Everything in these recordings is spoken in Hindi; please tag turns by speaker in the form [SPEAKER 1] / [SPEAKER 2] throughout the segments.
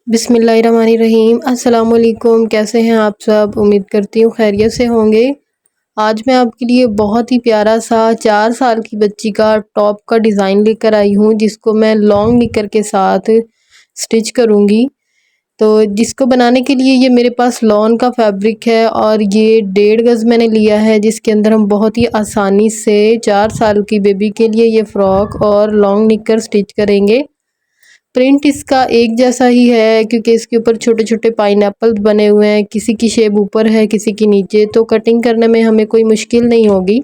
[SPEAKER 1] बिस्मिल्लाहिर्रहमानिर्रहीम। अस्सलाम वालेकुम। कैसे हैं आप सब? उम्मीद करती हूँ खैरियत से होंगे। आज मैं आपके लिए बहुत ही प्यारा सा 4 साल की बच्ची का टॉप का डिज़ाइन लेकर आई हूँ, जिसको मैं लॉन्ग निकर के साथ स्टिच करूँगी। तो जिसको बनाने के लिए ये मेरे पास लॉन का फैब्रिक है और ये 1.5 गज़ मैंने लिया है, जिसके अंदर हम बहुत ही आसानी से 4 साल की बेबी के लिए ये फ़्रॉक और लॉन्ग निकर स्टिच करेंगे। प्रिंट इसका एक जैसा ही है क्योंकि इसके ऊपर छोटे छोटे पाइनएप्पल बने हुए हैं, किसी की शेप ऊपर है किसी की नीचे, तो कटिंग करने में हमें कोई मुश्किल नहीं होगी।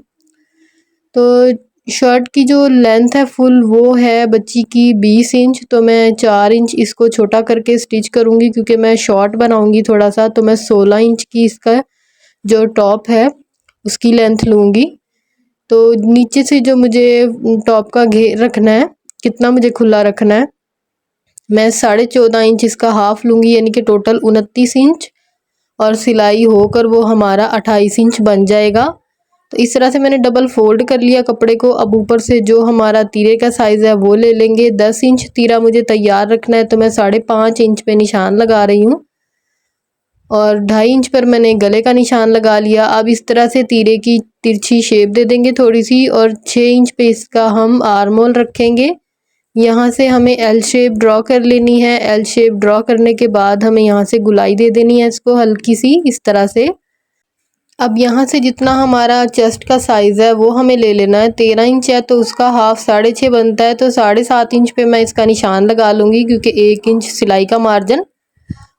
[SPEAKER 1] तो शर्ट की जो लेंथ है फुल वो है बच्ची की 20 इंच, तो मैं 4 इंच इसको छोटा करके स्टिच करूँगी क्योंकि मैं शॉर्ट बनाऊँगी थोड़ा सा। तो मैं 16 इंच की इसका जो टॉप है उसकी लेंथ लूँगी। तो नीचे से जो मुझे टॉप का घेर रखना है, कितना मुझे खुला रखना है, मैं 14.5 इंच इसका हाफ लूँगी, यानी कि टोटल 29 इंच, और सिलाई होकर वो हमारा 28 इंच बन जाएगा। तो इस तरह से मैंने डबल फोल्ड कर लिया कपड़े को। अब ऊपर से जो हमारा तीरे का साइज़ है वो ले लेंगे। 10 इंच तीरा मुझे तैयार रखना है, तो मैं 5.5 इंच पे निशान लगा रही हूँ और 2.5 इंच पर मैंने गले का निशान लगा लिया। अब इस तरह से तीरे की तिरछी शेप दे देंगे थोड़ी सी, और 6 इंच पे इसका हम आर्म होल रखेंगे। यहाँ से हमें एल शेप ड्रॉ कर लेनी है। एल शेप ड्रॉ करने के बाद हमें यहाँ से गुलाई दे देनी है इसको हल्की सी इस तरह से। अब यहाँ से जितना हमारा चेस्ट का साइज़ है वो हमें ले लेना है। 13 इंच है तो उसका हाफ 6.5 बनता है, तो 7.5 इंच पे मैं इसका निशान लगा लूँगी क्योंकि 1 इंच सिलाई का मार्जिन।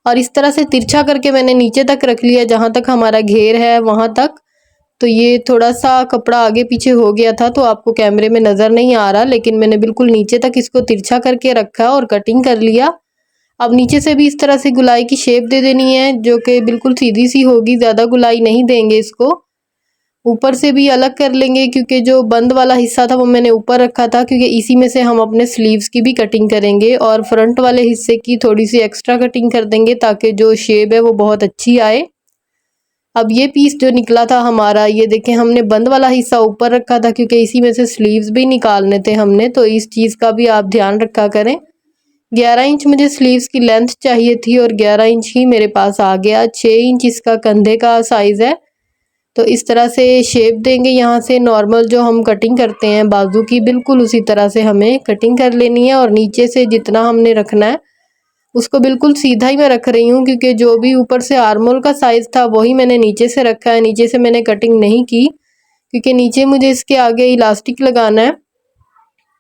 [SPEAKER 1] और इस तरह से तिरछा करके मैंने नीचे तक रख लिया, जहाँ तक हमारा घेर है वहाँ तक। तो ये थोड़ा सा कपड़ा आगे पीछे हो गया था तो आपको कैमरे में नज़र नहीं आ रहा, लेकिन मैंने बिल्कुल नीचे तक इसको तिरछा करके रखा और कटिंग कर लिया। अब नीचे से भी इस तरह से गुलाई की शेप दे देनी है जो कि बिल्कुल सीधी सी होगी, ज़्यादा गुलाई नहीं देंगे इसको। ऊपर से भी अलग कर लेंगे क्योंकि जो बंद वाला हिस्सा था वो मैंने ऊपर रखा था, क्योंकि इसी में से हम अपने स्लीव्स की भी कटिंग करेंगे और फ्रंट वाले हिस्से की थोड़ी सी एक्स्ट्रा कटिंग कर देंगे ताकि जो शेप है वो बहुत अच्छी आए। अब ये पीस जो निकला था हमारा, ये देखें हमने बंद वाला हिस्सा ऊपर रखा था क्योंकि इसी में से स्लीव्स भी निकालने थे हमने, तो इस चीज़ का भी आप ध्यान रखा करें। 11 इंच मुझे स्लीव्स की लेंथ चाहिए थी और 11 इंच ही मेरे पास आ गया। 6 इंच इसका कंधे का साइज़ है। तो इस तरह से शेप देंगे, यहाँ से नॉर्मल जो हम कटिंग करते हैं बाजू की, बिल्कुल उसी तरह से हमें कटिंग कर लेनी है। और नीचे से जितना हमने रखना है उसको बिल्कुल सीधा ही मैं रख रही हूँ क्योंकि जो भी ऊपर से आर्मोल का साइज़ था वही मैंने नीचे से रखा है। नीचे से मैंने कटिंग नहीं की क्योंकि नीचे मुझे इसके आगे इलास्टिक लगाना है।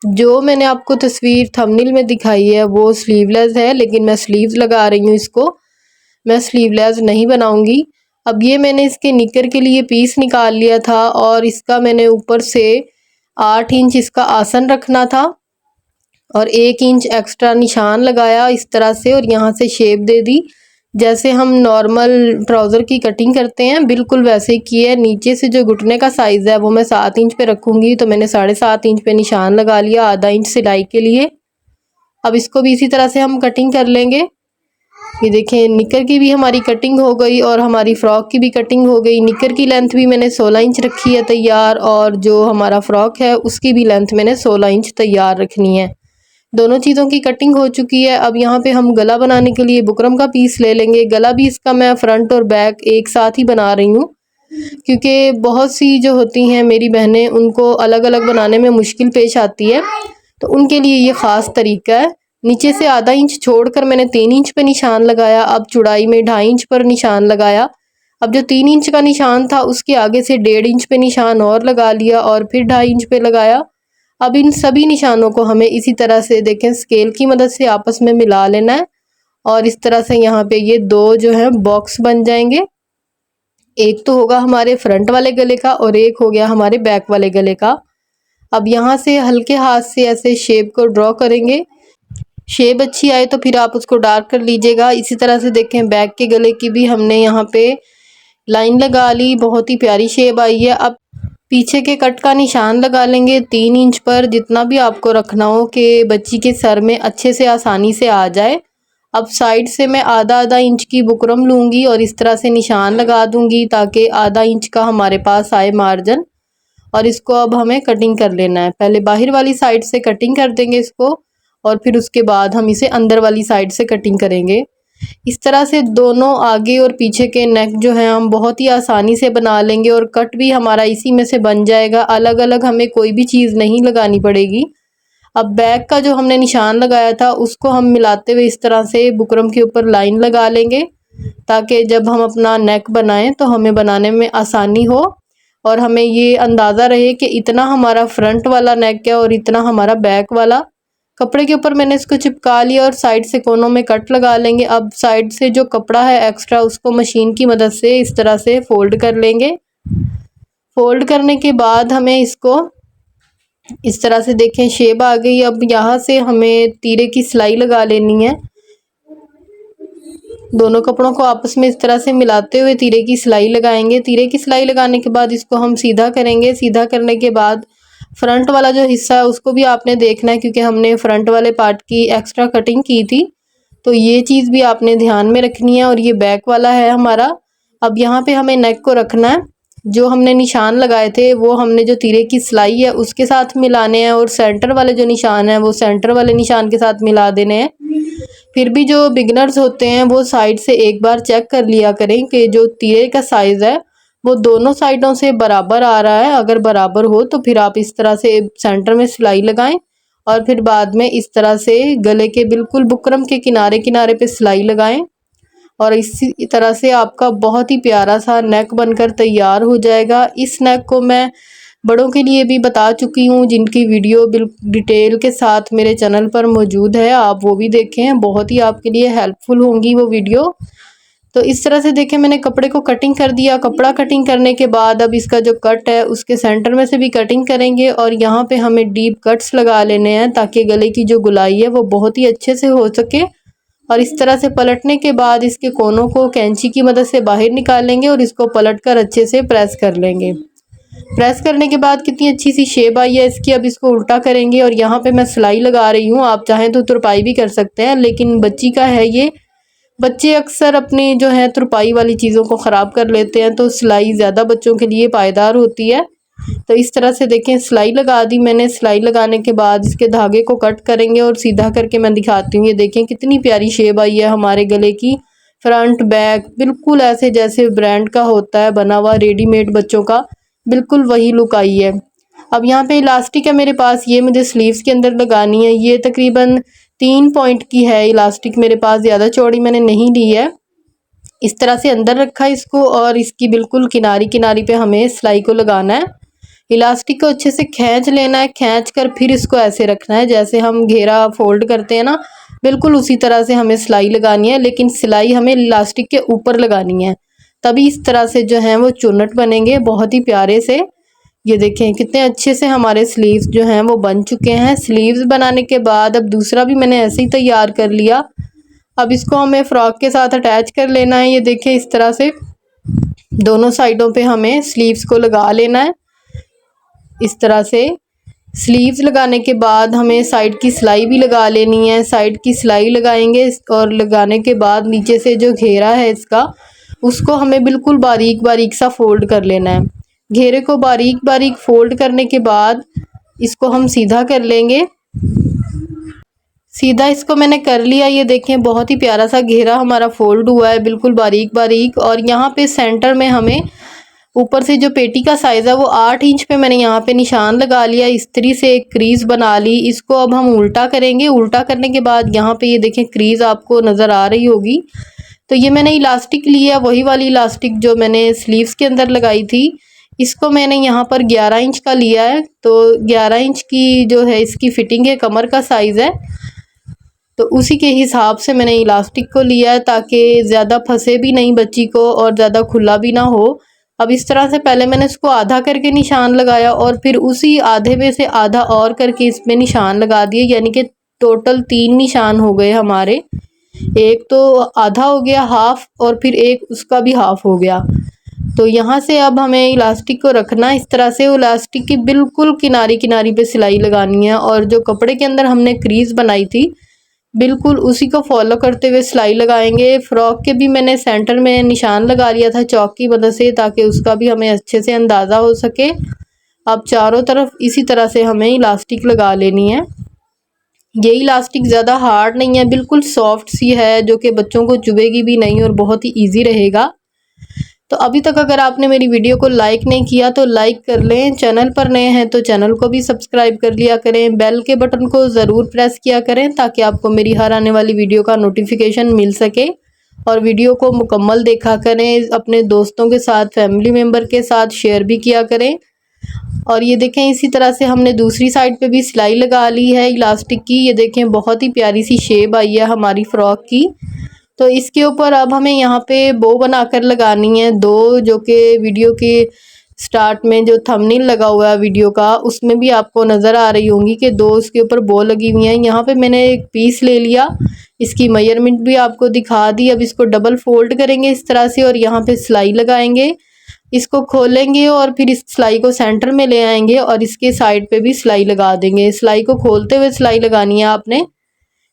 [SPEAKER 1] जो मैंने आपको तस्वीर थंबनेल में दिखाई है वो स्लीवलेस है, लेकिन मैं स्लीव्स लगा रही हूँ इसको, मैं स्लीवलेस नहीं बनाऊंगी। अब ये मैंने इसके निकर के लिए पीस निकाल लिया था और इसका मैंने ऊपर से 8 इंच इसका आसन रखना था और 1 इंच एक्स्ट्रा निशान लगाया इस तरह से, और यहाँ से शेप दे दी जैसे हम नॉर्मल ट्राउज़र की कटिंग करते हैं, बिल्कुल वैसे ही की है। नीचे से जो घुटने का साइज़ है वो मैं 7 इंच पे रखूँगी, तो मैंने 7.5 इंच पे निशान लगा लिया आधा इंच सिलाई के लिए। अब इसको भी इसी तरह से हम कटिंग कर लेंगे। ये देखें निकर की भी हमारी कटिंग हो गई और हमारी फ़्रॉक की भी कटिंग हो गई। निकर की लेंथ भी मैंने 16 इंच रखी है तैयार, और जो हमारा फ़्रॉक है उसकी भी लेंथ मैंने 16 इंच तैयार रखनी है। दोनों चीज़ों की कटिंग हो चुकी है। अब यहाँ पे हम गला बनाने के लिए बुकरम का पीस ले लेंगे। गला भी इसका मैं फ्रंट और बैक एक साथ ही बना रही हूँ क्योंकि बहुत सी जो होती हैं मेरी बहनें, उनको अलग अलग बनाने में मुश्किल पेश आती है, तो उनके लिए ये ख़ास तरीका है। नीचे से आधा इंच छोड़कर मैंने 3 इंच पे निशान लगाया। अब चौड़ाई में 2.5 इंच पर निशान लगाया। अब जो 3 इंच का निशान था उसके आगे से 1.5 इंच पे निशान और लगा लिया और फिर 2.5 इंच पे लगाया। अब इन सभी निशानों को हमें इसी तरह से देखें स्केल की मदद से आपस में मिला लेना है और इस तरह से यहाँ पे ये दो जो है बॉक्स बन जाएंगे। एक तो होगा हमारे फ्रंट वाले गले का और एक हो गया हमारे बैक वाले गले का। अब यहाँ से हल्के हाथ से ऐसे शेप को ड्रॉ करेंगे। शेप अच्छी आए तो फिर आप उसको डार्क कर लीजिएगा। इसी तरह से देखें बैक के गले की भी हमने यहाँ पे लाइन लगा ली, बहुत ही प्यारी शेप आई है। अब पीछे के कट का निशान लगा लेंगे 3 इंच पर, जितना भी आपको रखना हो कि बच्ची के सर में अच्छे से आसानी से आ जाए। अब साइड से मैं आधा इंच की बुकरम लूँगी और इस तरह से निशान लगा दूँगी ताकि आधा इंच का हमारे पास आए मार्जिन। और इसको अब हमें कटिंग कर लेना है। पहले बाहर वाली साइड से कटिंग कर देंगे इसको और फिर उसके बाद हम इसे अंदर वाली साइड से कटिंग करेंगे। इस तरह से दोनों आगे और पीछे के नेक जो है हम बहुत ही आसानी से बना लेंगे और कट भी हमारा इसी में से बन जाएगा। अलग अलग हमें कोई भी चीज़ नहीं लगानी पड़ेगी। अब बैक का जो हमने निशान लगाया था उसको हम मिलाते हुए इस तरह से बुकरम के ऊपर लाइन लगा लेंगे, ताकि जब हम अपना नेक बनाएं तो हमें बनाने में आसानी हो और हमें ये अंदाज़ा रहे कि इतना हमारा फ्रंट वाला नेक है और इतना हमारा बैक वाला। कपड़े के ऊपर मैंने इसको चिपका लिया और साइड से कोनों में कट लगा लेंगे। अब साइड से जो कपड़ा है एक्स्ट्रा उसको मशीन की मदद से इस तरह से फोल्ड कर लेंगे। फोल्ड करने के बाद हमें इसको इस तरह से देखें शेप आ गई। अब यहाँ से हमें तीरे की सिलाई लगा लेनी है। दोनों कपड़ों को आपस में इस तरह से मिलाते हुए तीरे की सिलाई लगाएंगे। तीरे की सिलाई लगाने के बाद इसको हम सीधा करेंगे। सीधा करने के बाद फ्रंट वाला जो हिस्सा है उसको भी आपने देखना है, क्योंकि हमने फ्रंट वाले पार्ट की एक्स्ट्रा कटिंग की थी, तो ये चीज़ भी आपने ध्यान में रखनी है। और ये बैक वाला है हमारा। अब यहाँ पे हमें नेक को रखना है। जो हमने निशान लगाए थे वो हमने जो तीरे की सिलाई है उसके साथ मिलाने हैं और सेंटर वाले जो निशान है वो सेंटर वाले निशान के साथ मिला देने हैं। फिर भी जो बिगनर्स होते हैं वो साइड से एक बार चेक कर लिया करें कि जो तीरे का साइज़ है वो दोनों साइडों से बराबर आ रहा है। अगर बराबर हो तो फिर आप इस तरह से सेंटर में सिलाई लगाएं और फिर बाद में इस तरह से गले के बिल्कुल बुकरम के किनारे किनारे पे सिलाई लगाएं और इसी तरह से आपका बहुत ही प्यारा सा नेक बनकर तैयार हो जाएगा। इस नेक को मैं बड़ों के लिए भी बता चुकी हूँ, जिनकी वीडियो डिटेल के साथ मेरे चैनल पर मौजूद है, आप वो भी देखें, बहुत ही आपके लिए हेल्पफुल होंगी वो वीडियो। तो इस तरह से देखें मैंने कपड़े को कटिंग कर दिया। कपड़ा कटिंग करने के बाद अब इसका जो कट है उसके सेंटर में से भी कटिंग करेंगे और यहाँ पे हमें डीप कट्स लगा लेने हैं ताकि गले की जो गुलाई है वो बहुत ही अच्छे से हो सके। और इस तरह से पलटने के बाद इसके कोनों को कैंची की मदद से बाहर निकालेंगे और इसको पलटकर अच्छे से प्रेस कर लेंगे। प्रेस करने के बाद कितनी अच्छी सी शेप आई है इसकी। अब इसको उल्टा करेंगे और यहाँ पे मैं सिलाई लगा रही हूँ। आप चाहें तो तुरपाई भी कर सकते हैं, लेकिन बच्ची का है ये। बच्चे अक्सर अपनी जो है तुरपाई वाली चीज़ों को ख़राब कर लेते हैं, तो सिलाई ज़्यादा बच्चों के लिए पायदार होती है। तो इस तरह से देखें सिलाई लगा दी मैंने। सिलाई लगाने के बाद इसके धागे को कट करेंगे और सीधा करके मैं दिखाती हूँ। ये देखें कितनी प्यारी शेप आई है हमारे गले की। फ्रंट बैक बिल्कुल ऐसे जैसे ब्रांड का होता है बना हुआ रेडीमेड बच्चों का, बिल्कुल वही लुक आई है। अब यहाँ पे इलास्टिक है मेरे पास, ये मुझे स्लीव्स के अंदर लगानी है। ये तकरीबन 3 पॉइंट की है इलास्टिक मेरे पास, ज़्यादा चौड़ी मैंने नहीं ली है। इस तरह से अंदर रखा इसको और इसकी बिल्कुल किनारी किनारी पे हमें सिलाई को लगाना है। इलास्टिक को अच्छे से खींच लेना है, खींच कर फिर इसको ऐसे रखना है जैसे हम घेरा फोल्ड करते हैं ना, बिल्कुल उसी तरह से हमें सिलाई लगानी है। लेकिन सिलाई हमें इलास्टिक के ऊपर लगानी है, तभी इस तरह से जो है वो चुन्नट बनेंगे बहुत ही प्यारे से। ये देखें कितने अच्छे से हमारे स्लीव्स जो हैं वो बन चुके हैं। स्लीव्स बनाने के बाद अब दूसरा भी मैंने ऐसे ही तैयार कर लिया। अब इसको हमें फ्रॉक के साथ अटैच कर लेना है। ये देखें इस तरह से दोनों साइडों पे हमें स्लीव्स को लगा लेना है। इस तरह से स्लीव्स लगाने के बाद हमें साइड की सिलाई भी लगा लेनी है। साइड की सिलाई लगाएंगे और लगाने के बाद नीचे से जो घेरा है इसका, उसको हमें बिल्कुल बारीक बारीक सा फोल्ड कर लेना है। घेरे को बारीक बारीक फोल्ड करने के बाद इसको हम सीधा कर लेंगे। सीधा इसको मैंने कर लिया। ये देखें बहुत ही प्यारा सा घेरा हमारा फोल्ड हुआ है बिल्कुल बारीक बारीक। और यहाँ पे सेंटर में हमें ऊपर से जो पेटी का साइज़ है वो 8 इंच पे मैंने यहाँ पे निशान लगा लिया। इस्त्री से एक क्रीज बना ली। इसको अब हम उल्टा करेंगे। उल्टा करने के बाद यहाँ पे ये देखें क्रीज आपको नज़र आ रही होगी। तो ये मैंने इलास्टिक लिया, वही वाली इलास्टिक जो मैंने स्लीव्स के अंदर लगाई थी। इसको मैंने यहाँ पर 11 इंच का लिया है। तो 11 इंच की जो है इसकी फिटिंग है, कमर का साइज़ है, तो उसी के हिसाब से मैंने इलास्टिक को लिया है ताकि ज़्यादा फंसे भी नहीं बच्ची को और ज़्यादा खुला भी ना हो। अब इस तरह से पहले मैंने इसको आधा करके निशान लगाया और फिर उसी आधे में से आधा और करके इसमें निशान लगा दिए, यानी कि टोटल 3 निशान हो गए हमारे। एक तो आधा हो गया हाफ और फिर एक उसका भी हाफ हो गया। तो यहाँ से अब हमें इलास्टिक को रखना इस तरह से। इलास्टिक की बिल्कुल किनारी किनारी पे सिलाई लगानी है और जो कपड़े के अंदर हमने क्रीज बनाई थी बिल्कुल उसी को फॉलो करते हुए सिलाई लगाएंगे। फ्रॉक के भी मैंने सेंटर में निशान लगा लिया था चौक की मदद से, ताकि उसका भी हमें अच्छे से अंदाज़ा हो सके। अब चारों तरफ इसी तरह से हमें इलास्टिक लगा लेनी है। ये इलास्टिक ज़्यादा हार्ड नहीं है, बिल्कुल सॉफ्ट सी है जो कि बच्चों को चुभेगी भी नहीं और बहुत ही ईजी रहेगा। तो अभी तक अगर आपने मेरी वीडियो को लाइक नहीं किया तो लाइक कर लें, चैनल पर नए हैं तो चैनल को भी सब्सक्राइब कर लिया करें, बेल के बटन को ज़रूर प्रेस किया करें ताकि आपको मेरी हर आने वाली वीडियो का नोटिफिकेशन मिल सके। और वीडियो को मुकम्मल देखा करें, अपने दोस्तों के साथ, फैमिली मेम्बर के साथ शेयर भी किया करें। और ये देखें इसी तरह से हमने दूसरी साइड पे भी सिलाई लगा ली है इलास्टिक की। ये देखें बहुत ही प्यारी सी शेप आई है हमारी फ्रॉक की। तो इसके ऊपर अब हमें यहाँ पे बो बनाकर लगानी है दो, जो कि वीडियो के स्टार्ट में जो थंबनेल लगा हुआ है वीडियो का उसमें भी आपको नज़र आ रही होंगी कि दो इसके ऊपर बो लगी हुई हैं। यहाँ पे मैंने एक पीस ले लिया, इसकी मेजरमेंट भी आपको दिखा दी। अब इसको डबल फोल्ड करेंगे इस तरह से और यहाँ पे सिलाई लगाएंगे, इसको खोलेंगे और फिर इस सिलाई को सेंटर में ले आएंगे और इसके साइड पे भी सिलाई लगा देंगे। सिलाई को खोलते हुए सिलाई लगानी है आपने,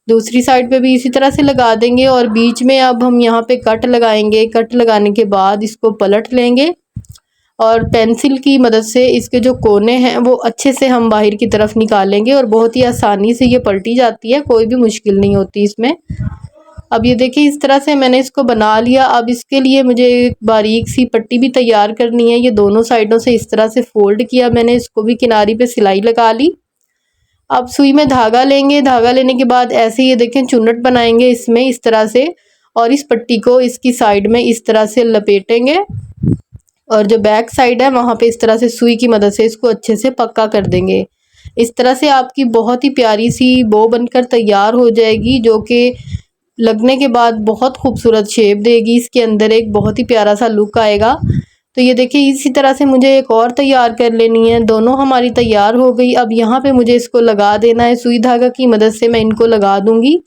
[SPEAKER 1] दूसरी साइड पे भी इसी तरह से लगा देंगे। और बीच में अब हम यहाँ पे कट लगाएंगे। कट लगाने के बाद इसको पलट लेंगे और पेंसिल की मदद से इसके जो कोने हैं वो अच्छे से हम बाहर की तरफ निकालेंगे और बहुत ही आसानी से ये पलटी जाती है, कोई भी मुश्किल नहीं होती इसमें। अब ये देखिए इस तरह से मैंने इसको बना लिया। अब इसके लिए मुझे एक बारीक सी पट्टी भी तैयार करनी है। ये दोनों साइडों से इस तरह से फोल्ड किया मैंने, इसको भी किनारी पे सिलाई लगा ली। अब सुई में धागा लेंगे, धागा लेने के बाद ऐसे ये देखें चुन्नट बनाएंगे इसमें इस तरह से, और इस पट्टी को इसकी साइड में इस तरह से लपेटेंगे और जो बैक साइड है वहाँ पे इस तरह से सुई की मदद से इसको अच्छे से पक्का कर देंगे। इस तरह से आपकी बहुत ही प्यारी सी बो बनकर तैयार हो जाएगी, जो कि लगने के बाद बहुत खूबसूरत शेप देगी, इसके अंदर एक बहुत ही प्यारा सा लुक आएगा। तो ये देखिए इसी तरह से मुझे एक और तैयार कर लेनी है। दोनों हमारी तैयार हो गई। अब यहाँ पे मुझे इसको लगा देना है, सुई धागा की मदद से मैं इनको लगा दूंगी।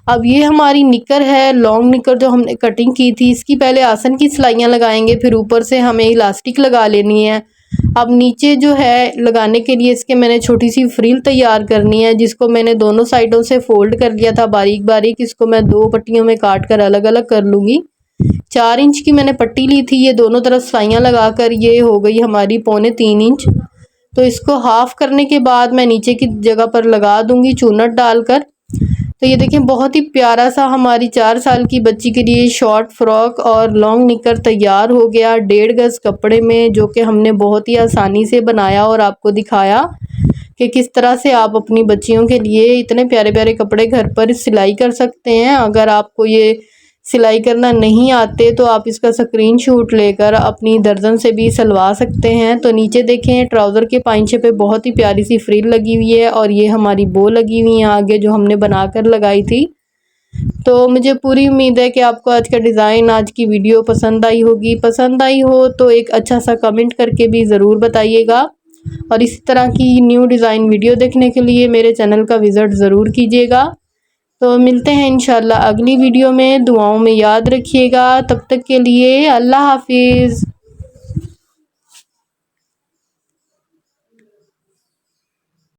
[SPEAKER 1] अब ये हमारी निकर है, लॉन्ग निकर जो हमने कटिंग की थी, इसकी पहले आसन की सिलाइयाँ लगाएंगे, फिर ऊपर से हमें इलास्टिक लगा लेनी है। अब नीचे जो है लगाने के लिए इसके मैंने छोटी सी फ्रिल तैयार करनी है, जिसको मैंने दोनों साइडों से फोल्ड कर लिया था बारीक बारीक। इसको मैं दो पट्टियों में काट कर अलग अलग कर लूँगी। 4 इंच की मैंने पट्टी ली थी, ये दोनों तरफ सिलाइयाँ लगाकर ये हो गई हमारी 3.25 इंच। तो इसको हाफ करने के बाद मैं नीचे की जगह पर लगा दूंगी चूनट डालकर। तो ये देखें बहुत ही प्यारा सा हमारी 4 साल की बच्ची के लिए शॉर्ट फ्रॉक और लॉन्ग निकर तैयार हो गया 1.5 गज कपड़े में, जो कि हमने बहुत ही आसानी से बनाया और आपको दिखाया कि किस तरह से आप अपनी बच्चियों के लिए इतने प्यारे प्यारे कपड़े घर पर सिलाई कर सकते हैं। अगर आपको ये सिलाई करना नहीं आते तो आप इसका स्क्रीनशॉट लेकर अपनी दर्जन से भी सिलवा सकते हैं। तो नीचे देखें ट्राउज़र के पाइंचे पे बहुत ही प्यारी सी फ्रिल लगी हुई है और ये हमारी बो लगी हुई है आगे जो हमने बनाकर लगाई थी। तो मुझे पूरी उम्मीद है कि आपको आज का डिज़ाइन, आज की वीडियो पसंद आई होगी। पसंद आई हो तो एक अच्छा सा कमेंट करके भी ज़रूर बताइएगा और इसी तरह की न्यू डिज़ाइन वीडियो देखने के लिए मेरे चैनल का विज़िट ज़रूर कीजिएगा। तो मिलते हैं इंशाल्लाह अगली वीडियो में। दुआओं में याद रखिएगा। तब तक के लिए अल्लाह हाफिज़।